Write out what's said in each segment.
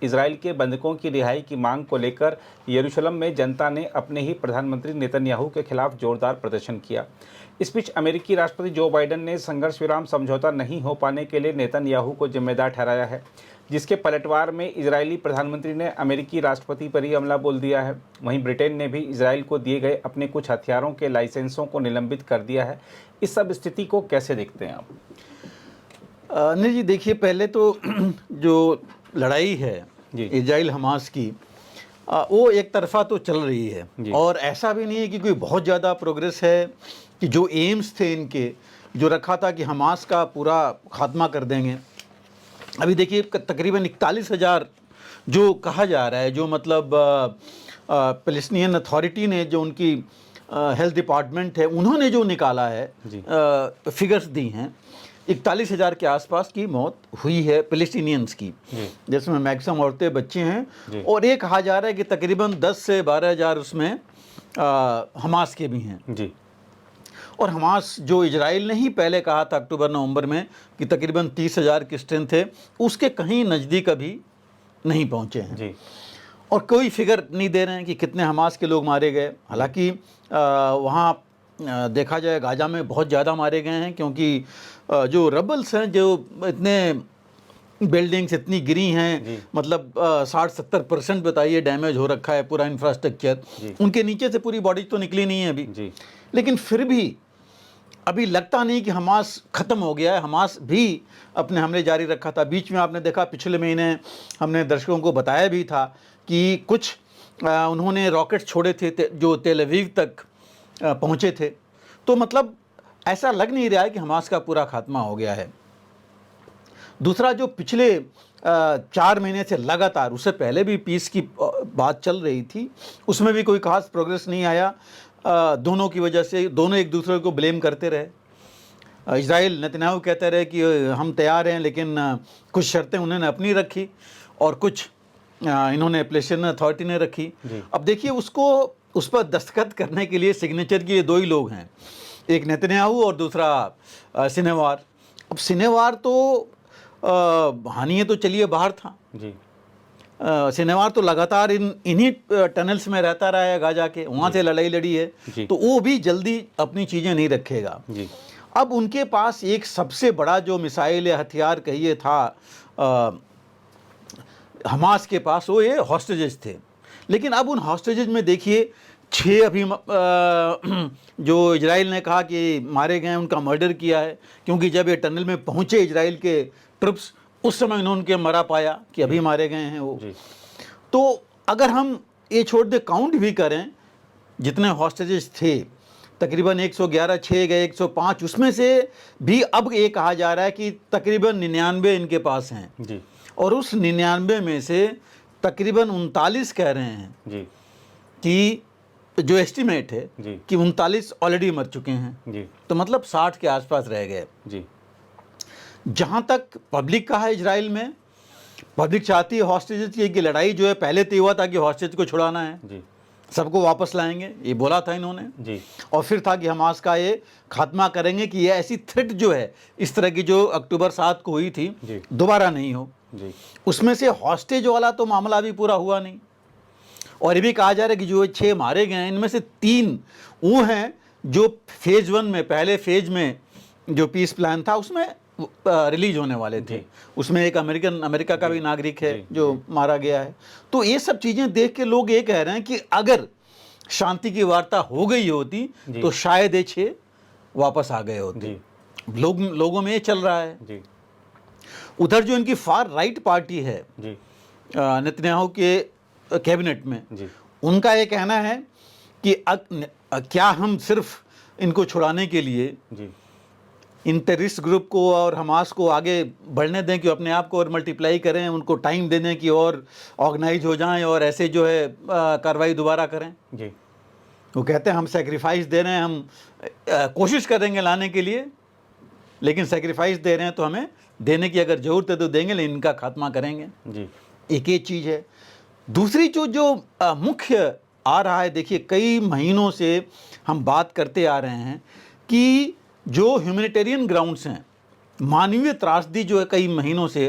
Israel के बंधकों की रिहाई की मांग को लेकर यरूशलेम में जनता ने अपने ही प्रधानमंत्री नेतन्याहू के खिलाफ जोरदार प्रदर्शन किया। इस बीच अमेरिकी राष्ट्रपति जो बाइडेन ने संघर्ष विराम समझौता नहीं हो पाने के लिए नेतन्याहू को जिम्मेदार ठहराया है, जिसके पलटवार में इजरायली प्रधानमंत्री ने अमेरिकी राष्ट्रपति पर ही हमला बोल दिया है। वहीं ब्रिटेन ने भी इजराइल को दिए गए अपने कुछ हथियारों के लाइसेंसों को निलंबित कर दिया है। इस सब स्थिति को कैसे देखते हैं आप? नहीं जी, देखिए, पहले तो जो लड़ाई है इजराइल हमास की, वो एक तरफा तो चल रही है और ऐसा भी नहीं है कि कोई बहुत ज़्यादा प्रोग्रेस है कि जो एम्स थे इनके, जो रखा था कि हमास का पूरा खात्मा कर देंगे। अभी देखिए, तकरीबन 41,000 जो कहा जा रहा है, जो मतलब पैलेस्टीनियन अथॉरिटी ने, जो उनकी हेल्थ डिपार्टमेंट है, उन्होंने जो निकाला है, फिगर्स दी हैं, 41,000 के आसपास की मौत हुई है पैलेस्टीनियंस की, जिसमें मैक्सिमम औरतें, बच्चे हैं। और ये कहा जा रहा है कि तकरीबन 10 से 12,000 उसमें हमास के भी हैं जी। और हमास, जो इजराइल ने ही पहले कहा था अक्टूबर-नवंबर में कि तकरीबन 30,000 की स्ट्रेंथ है, उसके कहीं नज़दीक अभी नहीं पहुँचे हैं जी। और कोई फिगर नहीं दे रहे हैं कि कितने हमास के लोग मारे गए। हालांकि वहाँ देखा जाए गाजा में बहुत ज़्यादा मारे गए हैं, क्योंकि जो रबल्स हैं, जो इतने बिल्डिंग्स इतनी गिरी हैं, मतलब 60-70% बताइए डैमेज हो रखा है पूरा इंफ्रास्ट्रक्चर, उनके नीचे से पूरी बॉडी तो निकली नहीं है अभी। लेकिन फिर भी अभी लगता नहीं कि हमास ख़त्म हो गया है। हमास भी अपने हमले जारी रखा था। बीच में आपने देखा, पिछले महीने हमने दर्शकों को बताया भी था कि कुछ उन्होंने रॉकेट छोड़े थे जो तेल अवीव तक पहुँचे थे। तो मतलब ऐसा लग नहीं रहा है कि हमास का पूरा खात्मा हो गया है। दूसरा, जो पिछले 4 महीने से लगातार, उससे पहले भी पीस की बात चल रही थी, उसमें भी कोई खास प्रोग्रेस नहीं आया। दोनों की वजह से दोनों एक दूसरे को ब्लेम करते रहे। इजराइल, नेतन्याहू कहते रहे कि हम तैयार हैं, लेकिन कुछ शर्तें उन्होंने अपनी रखी और कुछ इन्होंने पैलेस्टीनियन अथॉरिटी ने रखी। अब देखिए, उसको उस पर दस्तखत करने के लिए सिग्नेचर के लिए 2 ही लोग हैं, एक नेतन्याहू और दूसरा सिनेवार। अब सिनेवार तो हानिए तो चलिए बाहर था जी। सिनेवार तो लगातार इन्हीं टनल्स में रहता रहा है गाजा के, वहाँ से लड़ाई लड़ी है, तो वो भी जल्दी अपनी चीज़ें नहीं रखेगा जी। अब उनके पास एक सबसे बड़ा जो मिसाइल या हथियार कहिए था हमास के पास, वो ये हॉस्टेजेस थे। लेकिन अब उन हॉस्टेजेस में देखिए 6 अभी जो इजराइल ने कहा कि मारे गए, उनका मर्डर किया है, क्योंकि जब ये टनल में पहुँचे इजराइल के ट्रुप्स, उस समय उन्होंने मरा पाया कि अभी मारे गए हैं वो। तो अगर हम ये छोड़ दे, काउंट भी करें जितने हॉस्टेजेस थे, तकरीबन 111, 6 गए, 105, उसमें से भी अब ये कहा जा रहा है कि तकरीबन 99 इनके पास हैं जी। और उस 99 में से तकरीबन 39 कह रहे हैं जी, कि जो एस्टिमेट है जी, कि 39 ऑलरेडी मर चुके हैं जी। तो मतलब 60 के आसपास रह गए जी। जहाँ तक पब्लिक का है, इजराइल में पब्लिक चाहती है हॉस्टेजेस की लड़ाई जो है, पहले तो हुआ था कि हॉस्टेज को छुड़ाना है जी, सबको वापस लाएंगे, ये बोला था इन्होंने जी। और फिर था कि हमास का ये खात्मा करेंगे कि ये ऐसी थ्रेट जो है, इस तरह की जो अक्टूबर 7 को हुई थी, दोबारा नहीं हो जी। उसमें से हॉस्टेज वाला तो मामला भी पूरा हुआ नहीं। और ये भी कहा जा रहा है कि जो 6 मारे गए हैं, इनमें से 3 वो हैं जो फेज़ 1 में, पहले फेज में जो पीस प्लान था उसमें रिलीज होने वाले थे। उसमें एक अमेरिका का भी नागरिक है जो मारा गया है। तो ये सब चीज़ें देख के लोग ये कह रहे हैं कि अगर शांति की वार्ता हो गई होती तो शायद ये 6 वापस आ गए होते। लोगों में ये चल रहा है। उधर जो इनकी फार राइट पार्टी है नेतन्याहू के कैबिनेट में, उनका ये कहना है कि क्या हम सिर्फ इनको छुड़ाने के लिए इन टेररिस्ट ग्रुप को और हमास को आगे बढ़ने दें कि अपने आप को और मल्टीप्लाई करें, उनको टाइम दे दें कि और ऑर्गेनाइज हो जाएं और ऐसे जो है कार्रवाई दोबारा करें जी। वो कहते हैं हम सेक्रीफाइस दे रहे हैं, हम कोशिश करेंगे लाने के लिए, लेकिन सेक्रीफाइस दे रहे हैं तो हमें देने की अगर ज़रूरत है तो देंगे, लेकिन इनका खात्मा करेंगे जी। एक ये चीज़ है। दूसरी जो मुख्य आ रहा है, देखिए कई महीनों से हम बात करते आ रहे हैं कि जो ह्यूमैनिटेरियन ग्राउंड्स हैं, मानवीय त्रासदी जो है कई महीनों से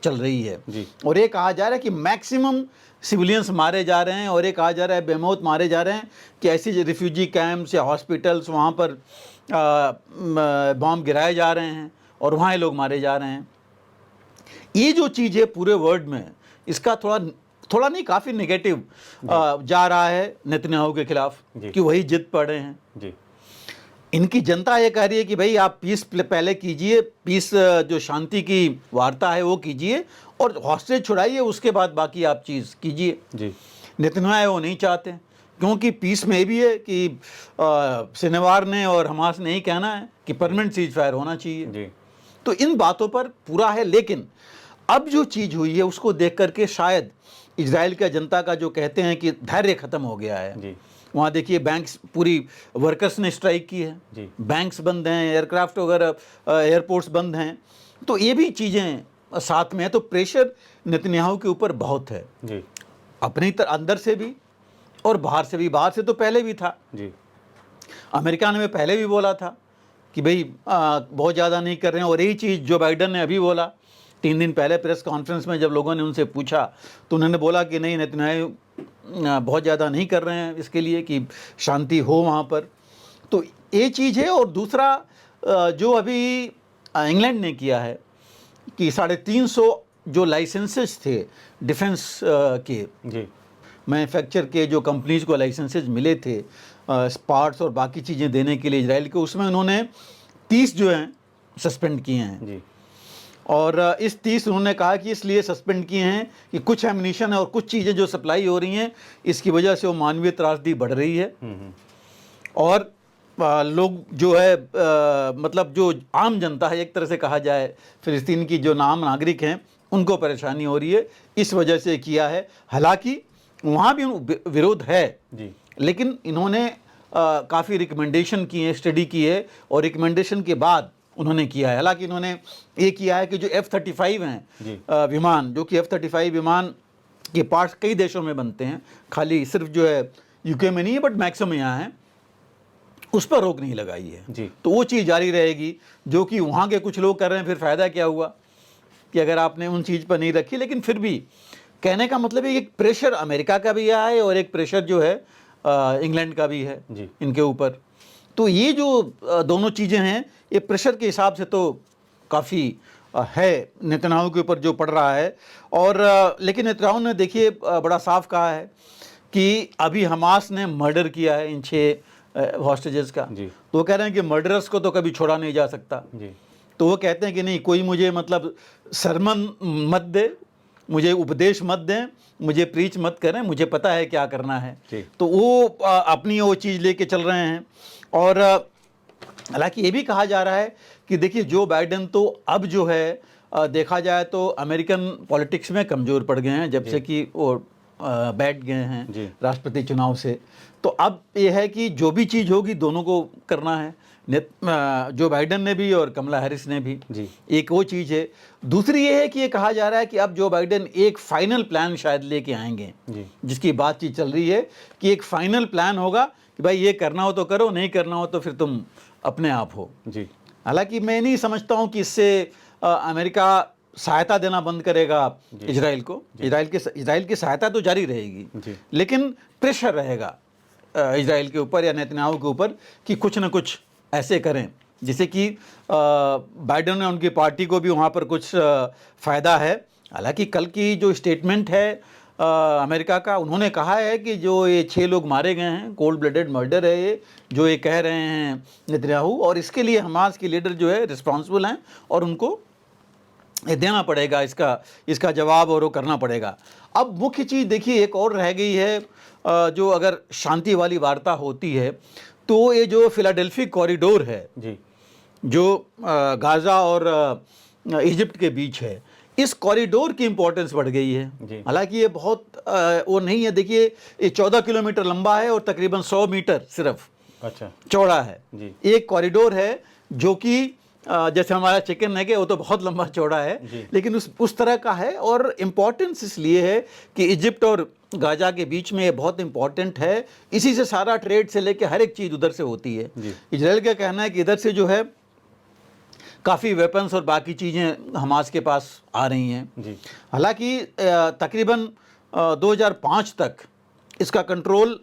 चल रही है जी। और ये कहा जा रहा है कि मैक्सिमम सिविलियंस मारे जा रहे हैं और ये कहा जा रहा है बेमौत मारे जा रहे हैं कि ऐसी रिफ्यूजी कैंप्स या हॉस्पिटल्स वहाँ पर बॉम्ब गिराए जा रहे हैं और वहाँ ये लोग मारे जा रहे हैं। ये जो चीज़ है पूरे वर्ल्ड में, इसका थोड़ा नहीं काफ़ी नेगेटिव जा रहा है नेतन्याहू के खिलाफ कि वही जिद पड़े हैं जी। इनकी जनता ये कह रही है कि भाई आप पीस पहले कीजिए, पीस जो शांति की वार्ता है वो कीजिए और हॉस्टेज छुड़ाइए, उसके बाद बाकी आप चीज़ कीजिए जी। नेतन्याहू वो नहीं चाहते क्योंकि पीस में भी है कि शनिवार ने और हमास ने ही कहना है कि परमानेंट सीज फायर होना चाहिए जी। तो इन बातों पर पूरा है, लेकिन अब जो चीज़ हुई है उसको देख करके शायद इजराइल का जनता का जो कहते हैं कि धैर्य ख़त्म हो गया है जी। वहाँ देखिए बैंक्स, पूरी वर्कर्स ने स्ट्राइक की है जी। बैंक्स बंद हैं, एयरक्राफ्ट वगैरह एयरपोर्ट्स बंद हैं, तो ये भी चीज़ें साथ में है। तो प्रेशर नेतन्याहू के ऊपर बहुत है जी। अपनी अंदर से भी और बाहर से भी। बाहर से तो पहले भी था जी। अमेरिका ने पहले भी बोला था कि भाई बहुत ज़्यादा नहीं कर रहे हैं, और यही चीज़ जो बाइडन ने अभी बोला 3 दिन पहले प्रेस कॉन्फ्रेंस में जब लोगों ने उनसे पूछा तो उन्होंने बोला कि नहीं, नेतन्याहू बहुत ज़्यादा नहीं कर रहे हैं इसके लिए कि शांति हो वहाँ पर। तो ये चीज़ है। और दूसरा जो अभी इंग्लैंड ने किया है कि 350 जो लाइसेंसेस थे डिफेंस के जी, मैन्युफैक्चर के जो कंपनीज को लाइसेंसेस मिले थे पार्ट्स और बाकी चीज़ें देने के लिए इजराइल को, उसमें उन्होंने 30 जो हैं सस्पेंड किए हैं जी। और इस 30 उन्होंने कहा कि इसलिए सस्पेंड किए हैं कि कुछ एमिनिशन और कुछ चीज़ें जो सप्लाई हो रही हैं इसकी वजह से वो मानवीय त्रासदी बढ़ रही है और लोग जो है मतलब जो आम जनता है, एक तरह से कहा जाए फ़िलिस्तीन की जो नागरिक हैं उनको परेशानी हो रही है, इस वजह से किया है। हालांकि वहाँ भी विरोध है जी, लेकिन इन्होंने काफ़ी रिकमेंडेशन की है, स्टडी की है और रिकमेंडेशन के बाद उन्होंने किया है। हालांकि इन्होंने ये किया है कि जो F-35 हैं विमान, जो कि F-35 विमान के पार्ट्स कई देशों में बनते हैं, खाली सिर्फ जो है यूके में नहीं है बट मैक्सिमम यहाँ है, उस पर रोक नहीं लगाई है जी। तो वो चीज़ जारी रहेगी जो कि वहाँ के कुछ लोग कर रहे हैं। फिर फ़ायदा क्या हुआ कि अगर आपने उन चीज़ पर नहीं रखी। लेकिन फिर भी कहने का मतलब है एक प्रेशर अमेरिका का भी है और एक प्रेशर जो है इंग्लैंड का भी है जी, इनके ऊपर। तो ये जो दोनों चीज़ें हैं, ये प्रेशर के हिसाब से तो काफ़ी है नेतन्याहू के ऊपर जो पड़ रहा है। और लेकिन नेतन्याहू ने देखिए बड़ा साफ कहा है कि अभी हमास ने मर्डर किया है इन 6 हॉस्टेजेस का जी। तो वो कह रहे हैं कि मर्डरर्स को तो कभी छोड़ा नहीं जा सकता जी। तो वो कहते हैं कि नहीं, कोई मुझे मतलब सरमन मत दे, मुझे उपदेश मत दें, मुझे प्रीच मत करें, मुझे पता है क्या करना है। तो वो अपनी वो चीज़ लेके चल रहे हैं। और हालांकि ये भी कहा जा रहा है कि देखिए जो बाइडेन तो अब जो है देखा जाए तो अमेरिकन पॉलिटिक्स में कमज़ोर पड़ गए हैं जब से कि वो बैठ गए हैं राष्ट्रपति चुनाव से। तो अब ये है कि जो भी चीज़ होगी दोनों को करना है, जो बाइडेन ने भी और कमला हैरिस ने भी जी। एक वो चीज़ है। दूसरी ये है कि ये कहा जा रहा है कि अब जो बाइडेन एक फाइनल प्लान शायद लेके आएंगे जी। जिसकी बातचीत चल रही है कि एक फाइनल प्लान होगा कि भाई ये करना हो तो करो, नहीं करना हो तो फिर तुम अपने आप हो जी। हालांकि मैं नहीं समझता हूँ कि इससे अमेरिका सहायता देना बंद करेगा इजराइल को। इजराइल की सहायता तो जारी रहेगी, लेकिन प्रेशर रहेगा इजराइल के ऊपर या नेतन्याहू के ऊपर कि कुछ ना कुछ ऐसे करें जिससे कि बाइडेन और उनकी पार्टी को भी वहाँ पर कुछ फ़ायदा है। हालांकि कल की जो स्टेटमेंट है अमेरिका का, उन्होंने कहा है कि जो ये 6 लोग मारे गए हैं, कोल्ड ब्लडेड मर्डर है ये जो ये कह रहे हैं नेतन्याहू, और इसके लिए हमास के लीडर जो है रिस्पॉन्सिबल हैं और उनको ये देना पड़ेगा इसका जवाब और वो करना पड़ेगा। अब मुख्य चीज़ देखिए एक और रह गई है, जो अगर शांति वाली वार्ता होती है तो ये जो फिलाडेल्फी कॉरिडोर है जी, जो गाज़ा और इजिप्ट के बीच है, इस कॉरिडोर की इंपॉर्टेंस बढ़ गई है। हालांकि ये बहुत वो नहीं है। देखिए ये 14 किलोमीटर लंबा है और तकरीबन 100 मीटर सिर्फ चौड़ा है जी। एक कॉरिडोर है जो कि जैसे हमारा चिकन है कि वो तो बहुत लंबा चौड़ा है, लेकिन उस तरह का है। और इम्पोर्टेंस इसलिए है कि इजिप्ट और गाजा के बीच में ये बहुत इम्पोर्टेंट है, इसी से सारा ट्रेड से लेके हर एक चीज़ उधर से होती है। इजराइल का कहना है कि इधर से जो है काफ़ी वेपन्स और बाकी चीज़ें हमास के पास आ रही हैं जी। हालांकि तकरीबन 2005 तक इसका कंट्रोल,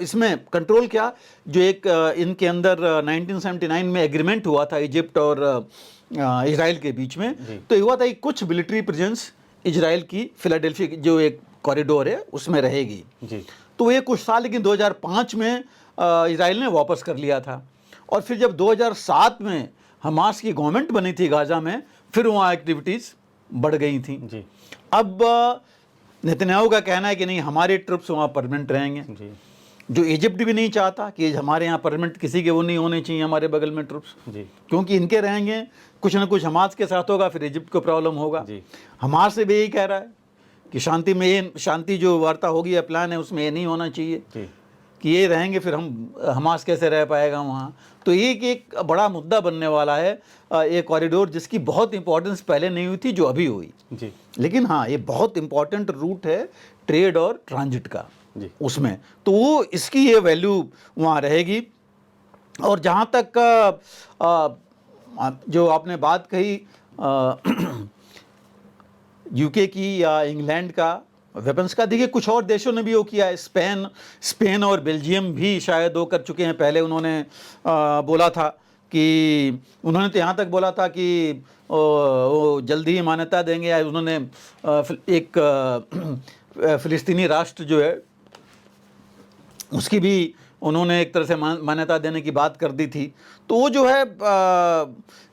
इसमें कंट्रोल क्या, जो एक इनके अंदर 1979 में एग्रीमेंट हुआ था इजिप्ट और इजराइल के बीच में, तो ये हुआ था कि कुछ मिलिट्री प्रेजेंस इजराइल की फिलाडेल्फिया की जो एक कॉरिडोर है उसमें रहेगी जी। तो ये कुछ साल, लेकिन 2005 में इजराइल ने वापस कर लिया था। और फिर जब 2007 में हमास की गवर्नमेंट बनी थी गाजा में, फिर वहाँ एक्टिविटीज़ बढ़ गई थी जी। अब नेतन्याहू का कहना है कि नहीं, हमारे ट्रुप्स वहाँ परमानेंट रहेंगे, जी। जो इजिप्ट भी नहीं चाहता कि हमारे यहाँ परमानेंट किसी के वो नहीं होने चाहिए हमारे बगल में ट्रुप्स, जी। क्योंकि इनके रहेंगे कुछ ना कुछ हमास के साथ होगा, फिर इजिप्ट को प्रॉब्लम होगा। जी। हमास से भी यही कह रहा है कि शांति जो वार्ता होगी या प्लान है उसमें ये नहीं होना चाहिए जी। कि ये रहेंगे, फिर हमास कैसे रह पाएगा वहाँ। तो ये एक बड़ा मुद्दा बनने वाला है ये कॉरिडोर, जिसकी बहुत इंपॉर्टेंस पहले नहीं हुई थी जो अभी हुई। जी। लेकिन हाँ, ये बहुत इंपॉर्टेंट रूट है ट्रेड और ट्रांजिट का जी। उसमें, तो वो इसकी ये वैल्यू वहाँ रहेगी। और जहाँ तक जो आपने बात कही यूके की या इंग्लैंड का वेपन्स का, देखिए कुछ और देशों ने भी वो किया है। स्पेन और बेल्जियम भी शायद वो कर चुके हैं। पहले उन्होंने बोला था कि, उन्होंने तो यहाँ तक बोला था कि वो जल्दी ही मान्यता देंगे, या उन्होंने एक फ़िलिस्तीनी राष्ट्र जो है उसकी भी उन्होंने एक तरह से मान्यता देने की बात कर दी थी। तो वो जो है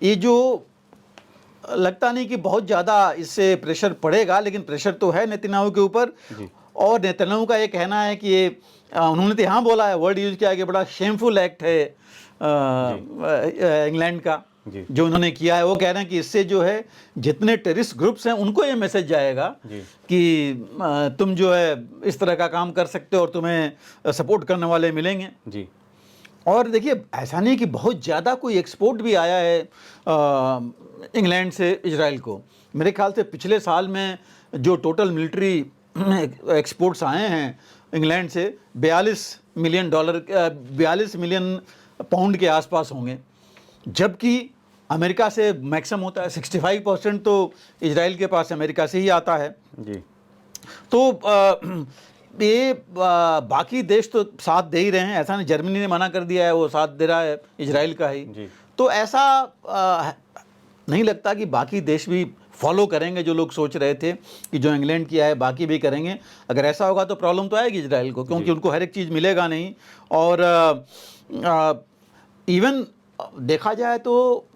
ये जो लगता नहीं कि बहुत ज़्यादा इससे प्रेशर पड़ेगा, लेकिन प्रेशर तो है नेतन्याहू के ऊपर। और नेतन्याहू का ये कहना है कि ये उन्होंने तो यहाँ बोला है, वर्ड यूज़ किया कि बड़ा शेमफुल एक्ट है इंग्लैंड का जो उन्होंने किया है। वो कह रहे हैं कि इससे जो है जितने टेररिस्ट ग्रुप्स हैं उनको ये मैसेज जाएगा कि तुम जो है इस तरह का काम कर सकते हो और तुम्हें सपोर्ट करने वाले मिलेंगे जी। और देखिए ऐसा नहीं कि बहुत ज़्यादा कोई एक्सपोर्ट भी आया है इंग्लैंड से इजराइल को। मेरे ख्याल से पिछले साल में जो टोटल मिलिट्री एक्सपोर्ट्स आए हैं इंग्लैंड से 42 मिलियन पाउंड के आसपास होंगे, जबकि अमेरिका से मैक्सिमम होता है। 65% तो इजराइल के पास अमेरिका से ही आता है जी। तो ये बाकी देश तो साथ दे ही रहे हैं, ऐसा नहीं जर्मनी ने मना कर दिया है, वो साथ दे रहा है इजराइल का ही जी। तो ऐसा नहीं लगता कि बाकी देश भी फॉलो करेंगे, जो लोग सोच रहे थे कि जो इंग्लैंड किया है बाकी भी करेंगे। अगर ऐसा होगा तो प्रॉब्लम तो आएगी इजराइल को, क्योंकि उनको हर एक चीज़ मिलेगा नहीं। और इवन देखा जाए तो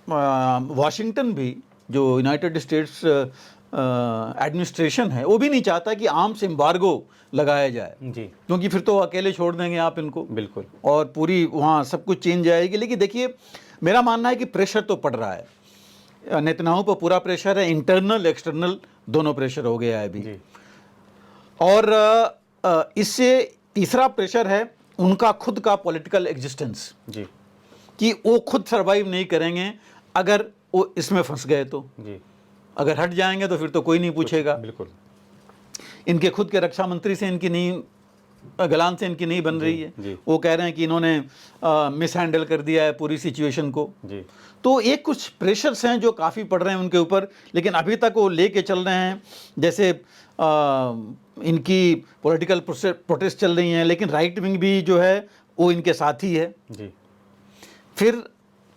वाशिंगटन भी, जो यूनाइटेड स्टेट्स एडमिनिस्ट्रेशन है, वो भी नहीं चाहता कि आर्म्स एम्बार्गो लगाया जाए जी, क्योंकि फिर तो अकेले छोड़ देंगे आप इनको बिल्कुल, और पूरी वहाँ सब कुछ चेंज जाएगी। लेकिन देखिए मेरा मानना है कि प्रेशर तो पड़ रहा है, नेतन्याहू पर पूरा प्रेशर है, इंटरनल एक्सटर्नल दोनों प्रेशर हो गया है अभी जी। और इससे तीसरा प्रेशर है उनका खुद का पॉलिटिकल एग्जिस्टेंस जी, कि वो खुद सर्वाइव नहीं करेंगे अगर वो इसमें फंस गए तो जी। अगर हट जाएंगे तो फिर तो कोई नहीं पूछेगा बिल्कुल। इनके खुद के रक्षा मंत्री से इनकी नहीं, गलान से इनकी नहीं बन रही है। वो कह रहे हैं कि इन्होंने मिस हैंडल कर दिया है पूरी सिचुएशन को जी। तो ये कुछ प्रेशर्स हैं जो काफ़ी पड़ रहे हैं उनके ऊपर, लेकिन अभी तक वो लेके चल रहे हैं। जैसे इनकी पॉलिटिकल प्रोटेस्ट चल रही हैं, लेकिन राइट विंग भी जो है वो इनके साथ ही है जी। फिर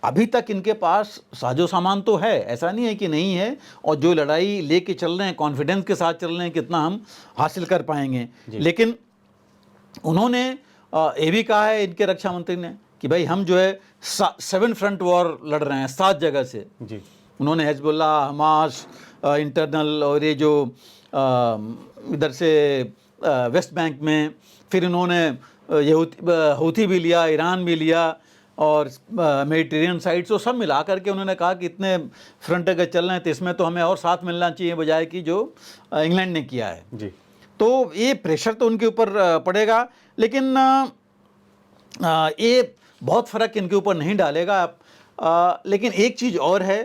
अभी तक इनके पास साजो सामान तो है, ऐसा नहीं है कि नहीं है, और जो लड़ाई लेके चल रहे हैं कॉन्फिडेंस के साथ चल रहे हैं कितना हम हासिल कर पाएंगे। लेकिन उन्होंने ये भी कहा है इनके रक्षा मंत्री ने कि भाई हम जो है 7 फ्रंट वॉर लड़ रहे हैं 7 जगह से जी। उन्होंने हिजबुल्ला, हमास, इंटरनल, और ये जो इधर से वेस्ट बैंक में, फिर इन्होंने हूथी भी लिया, ईरान भी लिया, और मेडिटेरियन साइड से सब मिला करके उन्होंने कहा कि इतने फ्रंट अगर चल रहे हैं तो इसमें तो हमें और साथ मिलना चाहिए बजाय कि जो इंग्लैंड ने किया है जी। तो ये प्रेशर तो उनके ऊपर पड़ेगा, लेकिन ये बहुत फ़र्क इनके ऊपर नहीं डालेगा। लेकिन एक चीज़ और है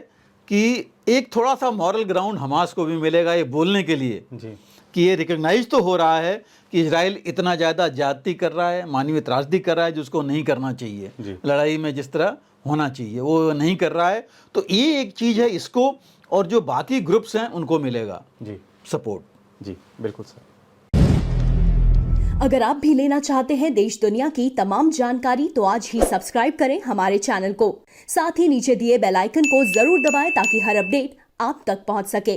कि एक थोड़ा सा मॉरल ग्राउंड हमास को भी मिलेगा ये बोलने के लिए जी, कि ये रिकग्नाइज तो हो रहा है कि इजराइल इतना ज़्यादा ज्यादती कर रहा है, मानवीय त्रासदी कर रहा है, जिसको नहीं करना चाहिए लड़ाई में जिस तरह होना चाहिए, वो नहीं कर रहा है। तो ये एक चीज़ है, इसको और जो बाकी ग्रुप्स हैं उनको मिलेगा जी सपोर्ट। जी बिल्कुल सर। अगर आप भी लेना चाहते हैं देश दुनिया की तमाम जानकारी तो आज ही सब्सक्राइब करें हमारे चैनल को। साथ ही नीचे दिए बेल आइकन को जरूर दबाएं ताकि हर अपडेट आप तक पहुंच सके।